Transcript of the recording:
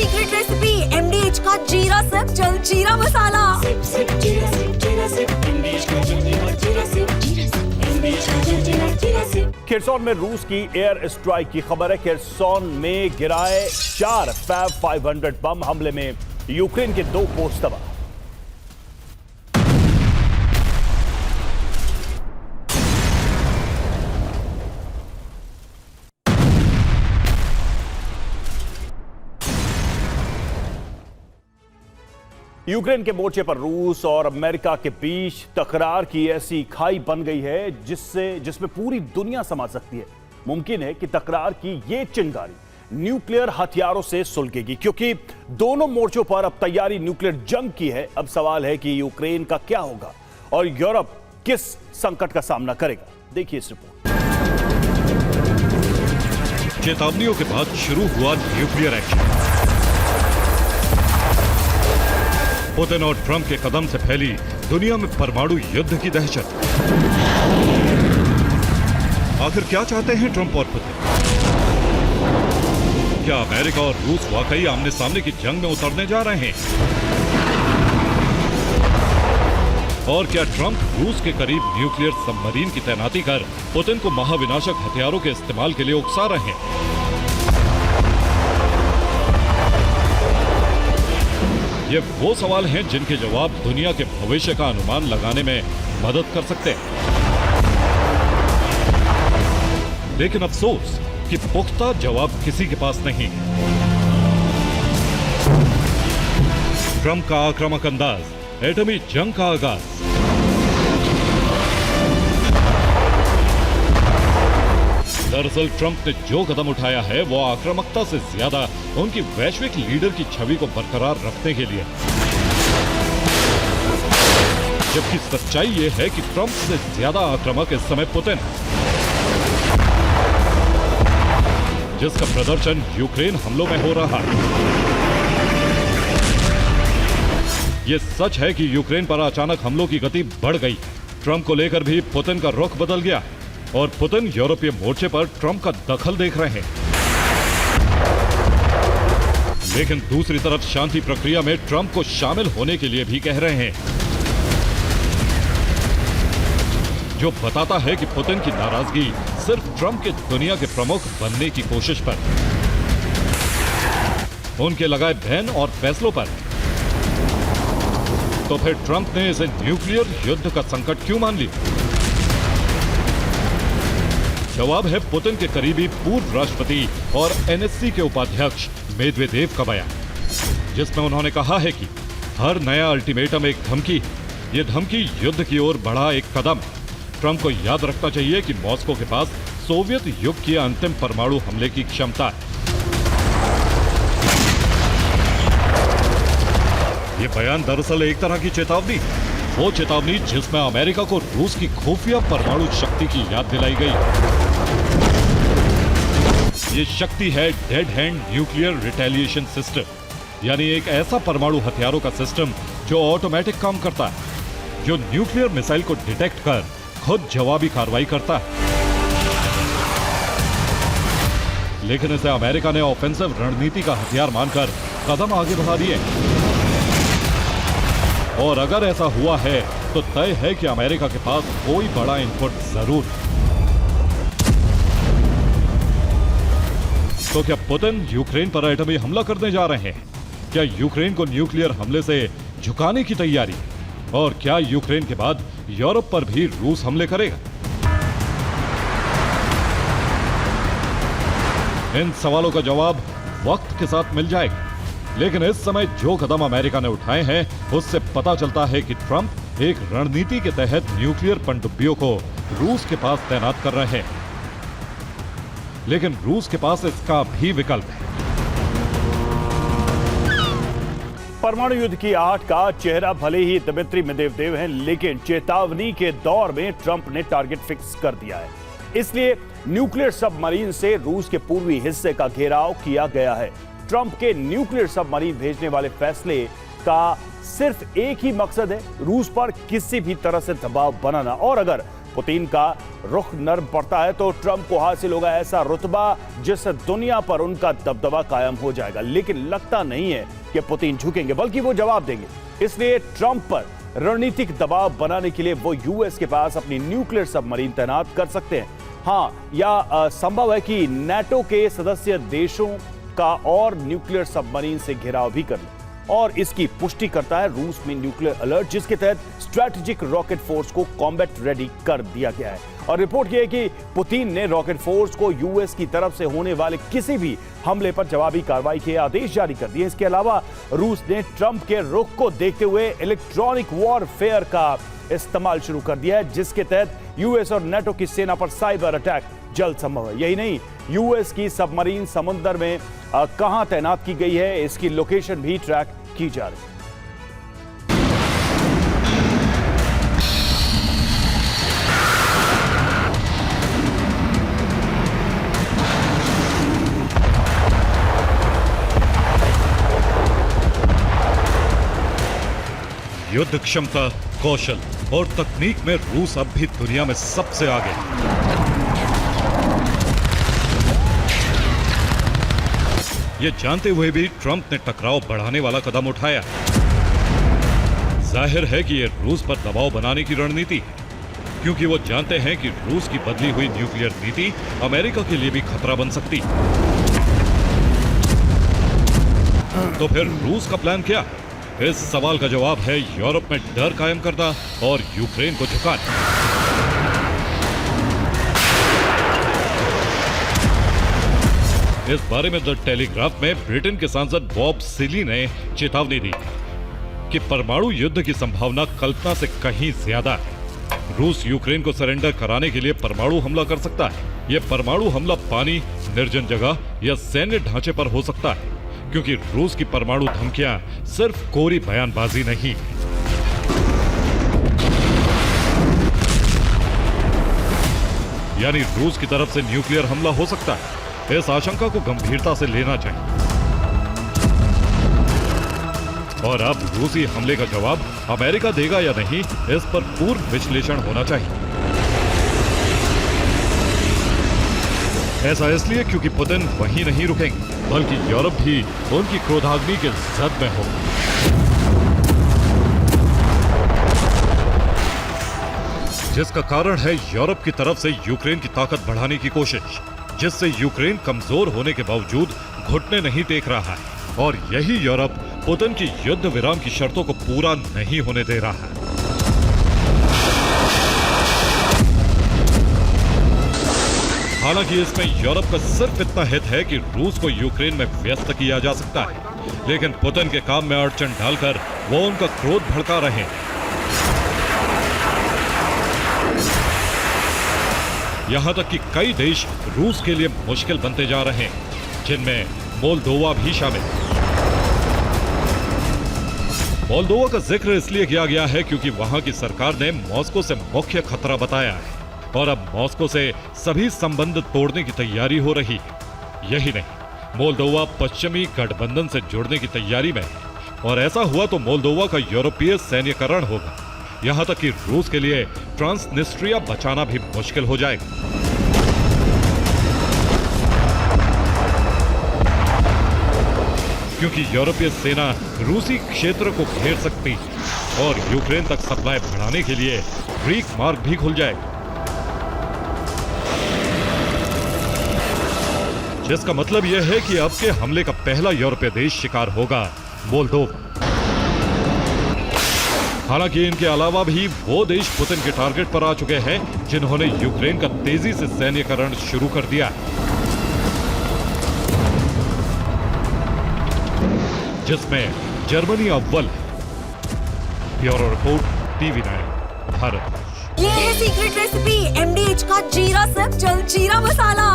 Secret recipe MDH का जीरा SIP जल जीरा मसाला। सिप सिप जीरा सिप MDH का जल जीरा सिप MDH का जल जीरा सिप। खेरसौन में रूस की एयर स्ट्राइक की खबर है। खेरसौन में गिराए 4 फैब 500 बम। हमले में यूक्रेन के 2 पोस्ट तबाह। यूक्रेन के मोर्चे पर रूस और अमेरिका के बीच तकरार की ऐसी खाई बन गई है जिसमें पूरी दुनिया समा सकती है। मुमकिन है कि तकरार की ये चिंगारी न्यूक्लियर हथियारों से सुलगेगी, क्योंकि दोनों मोर्चों पर अब तैयारी न्यूक्लियर जंग की है। अब सवाल है कि यूक्रेन का क्या होगा और यूरोप किस संकट का सामना करेगा। देखिए इस रिपोर्ट। चेतावनियों के बाद शुरू हुआ न्यूक्लियर एक्शन। पुतिन और ट्रंप के कदम से फैली दुनिया में परमाणु युद्ध की दहशत। आखिर क्या चाहते हैं ट्रंप और पुतिन? क्या अमेरिका और रूस वाकई आमने सामने की जंग में उतरने जा रहे हैं? और क्या ट्रंप रूस के करीब न्यूक्लियर सबमरीन की तैनाती कर पुतिन को महाविनाशक हथियारों के इस्तेमाल के लिए उकसा रहे हैं? ये वो सवाल हैं जिनके जवाब दुनिया के भविष्य का अनुमान लगाने में मदद कर सकते हैं। लेकिन अफसोस कि पुख्ता जवाब किसी के पास नहीं। ट्रंप का आक्रामक अंदाज, एटमी जंग का आगाज। दरअसल ट्रंप ने जो कदम उठाया है वो आक्रामकता से ज्यादा उनकी वैश्विक लीडर की छवि को बरकरार रखने के लिए। जबकि सच्चाई ये है कि ट्रंप से ज्यादा आक्रामक इस समय पुतिन, जिसका प्रदर्शन यूक्रेन हमलों में हो रहा है। ये सच है कि यूक्रेन पर अचानक हमलों की गति बढ़ गई। ट्रंप को लेकर भी पुतिन का रुख बदल गया और पुतिन यूरोपीय मोर्चे पर ट्रंप का दखल देख रहे हैं। लेकिन दूसरी तरफ शांति प्रक्रिया में ट्रंप को शामिल होने के लिए भी कह रहे हैं, जो बताता है कि पुतिन की नाराजगी सिर्फ ट्रंप के दुनिया के प्रमुख बनने की कोशिश पर, उनके लगाए बैन और फैसलों पर। तो फिर ट्रंप ने इसे न्यूक्लियर युद्ध का संकट क्यों मान लिया? जवाब है पुतिन के करीबी पूर्व राष्ट्रपति और NSC के उपाध्यक्ष मेदवेदेव का बयान, जिसमें उन्होंने कहा है कि हर नया अल्टीमेटम एक धमकी, ये धमकी युद्ध की ओर बढ़ा एक कदम। ट्रंप को याद रखना चाहिए कि मॉस्को के पास सोवियत युग की अंतिम परमाणु हमले की क्षमता है। ये बयान दरअसल एक तरह की चेतावनी, वो चेतावनी जिसमें अमेरिका को रूस की खुफिया परमाणु शक्ति की याद दिलाई गई। ये शक्ति है dead hand nuclear retaliation system, यानी एक ऐसा परमाणु हथियारों का सिस्टम जो ऑटोमेटिक काम करता है, जो न्यूक्लियर मिसाइल को डिटेक्ट कर खुद जवाबी कार्रवाई करता है। लेकिन इसे अमेरिका ने ऑफेंसिव रणनीति का हथियार मानकर कदम आगे बढ़ा दिए। और अगर ऐसा हुआ है तो तय है कि अमेरिका के पास कोई बड़ा इनपुट जरूर। तो क्या पुतिन यूक्रेन पर एटमी हमला करने जा रहे हैं? क्या यूक्रेन को न्यूक्लियर हमले से झुकाने की तैयारी? और क्या यूक्रेन के बाद यूरोप पर भी रूस हमले करेगा? इन सवालों का जवाब वक्त के साथ मिल जाएगा। लेकिन इस समय जो कदम अमेरिका ने उठाए हैं उससे पता चलता है कि ट्रंप एक रणनीति के तहत न्यूक्लियर पनडुब्बियों को रूस के पास तैनात कर रहे हैं। लेकिन रूस के पास इसका भी विकल्प है। परमाणु युद्ध की आहट का चेहरा भले ही दिमित्री मेदवेदेव हैं, लेकिन चेतावनी के दौर में ट्रंप ने टारगेट फिक्स कर दिया है। इसलिए न्यूक्लियर सबमरीन से रूस के पूर्वी हिस्से का घेराव किया गया है। ट्रंप के न्यूक्लियर सबमरीन भेजने वाले फैसले का सिर्फ एक ही मकसद है, रूस पर किसी भी तरह से दबाव बनाना। और अगर पुतिन का रुख नर्म पड़ता है तो ट्रंप को हासिल होगा ऐसा रुतबा जिससे दुनिया पर उनका दबदबा कायम हो जाएगा। लेकिन लगता नहीं है कि पुतिन झुकेंगे, बल्कि वो जवाब देंगे। इसलिए ट्रंप पर रणनीतिक दबाव बनाने के लिए वो यूएस के पास अपनी न्यूक्लियर सबमरीन तैनात कर सकते हैं। हाँ, या संभव है कि नाटो के सदस्य देशों का और न्यूक्लियर सबमरीन से घिराव भी कर ले। और इसकी पुष्टि करता है रूस में न्यूक्लियर अलर्ट, जिसके तहत स्ट्रैटेजिक रॉकेट फोर्स को कॉम्बैट रेडी कर दिया गया है। और रिपोर्ट यह है कि पुतिन ने रॉकेट फोर्स को यूएस की तरफ से होने वाले किसी भी हमले पर जवाबी कार्रवाई के आदेश जारी कर दिए। इसके अलावा रूस ने ट्रंप के रुख को देखते हुए इलेक्ट्रॉनिक वॉरफेयर का इस्तेमाल शुरू कर दिया है, जिसके तहत यूएस और नाटो की सेना पर साइबर अटैक जल्द संभव है। यही नहीं, यूएस की सबमरीन समुद्र में कहां तैनात की गई है, इसकी लोकेशन भी ट्रैक की जा रही है। युद्ध क्षमता, कौशल और तकनीक में रूस अब भी दुनिया में सबसे आगे है। ये जानते हुए भी ट्रंप ने टकराव बढ़ाने वाला कदम उठाया। जाहिर है कि यह रूस पर दबाव बनाने की रणनीति है, क्योंकि वो जानते हैं कि रूस की बदली हुई न्यूक्लियर नीति अमेरिका के लिए भी खतरा बन सकती है। तो फिर रूस का प्लान क्या है? इस सवाल का जवाब है यूरोप में डर कायम करना और यूक्रेन को झुकाना। इस बारे में द टेलीग्राफ में ब्रिटेन के सांसद बॉब सीली ने चेतावनी दी कि परमाणु युद्ध की संभावना कल्पना से कहीं ज्यादा है। रूस यूक्रेन को सरेंडर कराने के लिए परमाणु हमला कर सकता है। यह परमाणु हमला पानी, निर्जन जगह या सैन्य ढांचे पर हो सकता है, क्योंकि रूस की परमाणु धमकियां सिर्फ कोरी बयानबाजी नहीं है। यानी रूस की तरफ से न्यूक्लियर हमला हो सकता है। इस आशंका को गंभीरता से लेना चाहिए। और अब रूसी हमले का जवाब अमेरिका देगा या नहीं, इस पर पूर्ण विश्लेषण होना चाहिए। ऐसा इसलिए क्योंकि पुतिन वहीं नहीं रुकेंगे, बल्कि यूरोप भी उनकी क्रोधाग्नि के जद में हो। जिसका कारण है यूरोप की तरफ से यूक्रेन की ताकत बढ़ाने की कोशिश, जिससे यूक्रेन कमजोर होने के बावजूद घुटने नहीं टेक रहा है। और यही यूरोप पुतिन की युद्ध विराम की शर्तों को पूरा नहीं होने दे रहा है। हालांकि इसमें यूरोप का सिर्फ इतना हित है कि रूस को यूक्रेन में व्यस्त किया जा सकता है, लेकिन पुतिन के काम में अड़चन डालकर वो उनका क्रोध भड़का रहे हैं। यहां तक कि कई देश रूस के लिए मुश्किल बनते जा रहे हैं, जिनमें मोल्दोवा भी शामिल है। मोल्दोवा का जिक्र इसलिए किया गया है क्योंकि वहां की सरकार ने मॉस्को से मुख्य खतरा बताया है और अब मॉस्को से सभी संबंध तोड़ने की तैयारी हो रही है। यही नहीं, मोल्दोवा पश्चिमी गठबंधन से जुड़ने की तैयारी में है और ऐसा हुआ तो मोल्दोवा का यूरोपीय सैन्यकरण होगा। यहां तक कि रूस के लिए ट्रांसनिस्ट्रिया बचाना भी मुश्किल हो जाएगा। क्योंकि यूरोपीय सेना रूसी क्षेत्र को घेर सकती है और यूक्रेन तक सप्लाई बढ़ाने के लिए ग्रीक मार्ग भी खुल जाएगा, जिसका मतलब यह है कि अब के हमले का पहला यूरोपीय देश शिकार होगा मोल्दोवा। हालांकि इनके अलावा भी वो देश पुतिन के टारगेट पर आ चुके हैं जिन्होंने यूक्रेन का तेजी से सैन्यकरण शुरू कर दिया है, जिसमें जर्मनी अव्वल है। Bureau report, TV9 Bharat. ये है सीक्रेट रेसिपी MDH का जीरा सब्ज जलजीरा मसाला।